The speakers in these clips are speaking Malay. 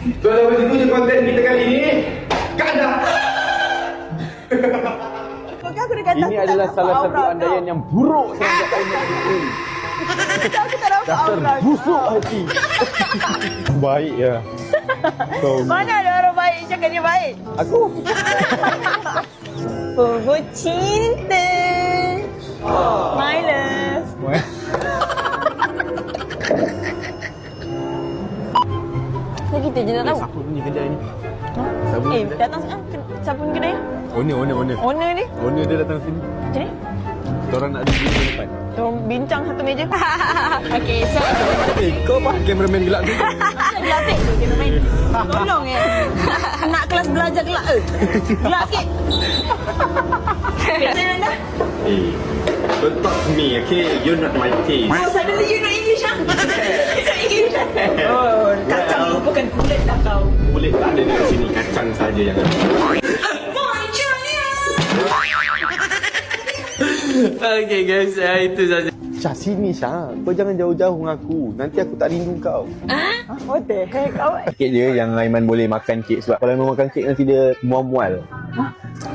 So sampai situ je konten kita kali ini. Kada. Aku dah kata Ini adalah salah satu andaian yang buruk sejak kali ini. Aku tak dapat Dasar aura. busuk hati. Baik ya. Mana ada orang baik cakap dia baik? Aku. Pugu cinta. My love. So kita je nak tahu. Siapa punya kedai ni? Datang sekarang. Siapa punya kedai? Owner. Owner ni? Owner dia datang sini. Macam ni? Kita orang nak ada di depan. Diorang bincang satu meja. Okay, so Kau apa kameraman gelap tu? gelap sikit tu kita main. Tolong nak kelas belajar gelap gelap sikit. Macam mana dah? Don't talk to me, okay? You're not my taste. Oh, suddenly you know English ah? You know English oh, kacang ni bukan kulit dah kau. Kulit tak ada dekat sini, kacang saja yang ada. Okay guys, itu saja. Syah, sini Syah. Kau jangan jauh-jauh dengan aku. Nanti aku tak rindu kau. What the heck kau? Kek dia yang Aiman boleh makan kek. Sebab kalau Aiman makan kek nanti dia mual-mual.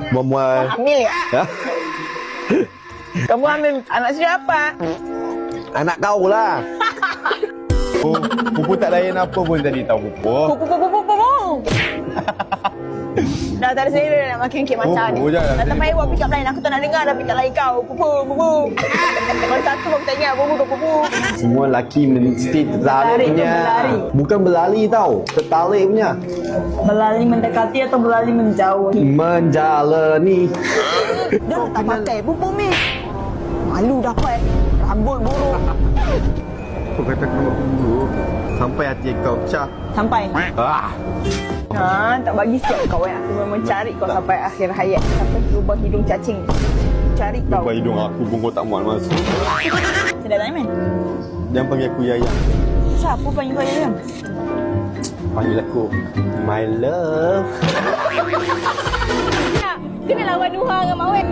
Mual-mual. Hamil ya? Ha? Kamu hamil anak siapa? Anak kau lah. Oh, Pupu tak layan apa pun tadi tahu Pupu. Pupu. Dah tak ada selera nak makan kek macam ni. Jangan. Dah tak payah buat pick up line. Aku tak nak dengar dah pick up line kau. Pupu. Baru satu baru tak ingat. Pupu. Semua lelaki mesti tertarik punya. Berlari. Bukan berlari tau. Tertarik punya. Berlari mendekati atau berlari menjauh? Menjalani. Dia tak pakai. Pupu mi. Malu dapat. Rambut buruk. Kau kata kau dulu. Sampai hati kau pecah. Sampai. Ah. Tak bagi siap kau Aku memang cari kau sampai akhir hayat. Sampai lubang hidung cacing. Cari kau. Lupa hidung aku pun kau tak muat masuk. Sedap tak man? Jangan panggil aku Yaya. Siapa panggil kau Yayam? Panggil aku My Love. Kena lawan Nuha dengan Mawet.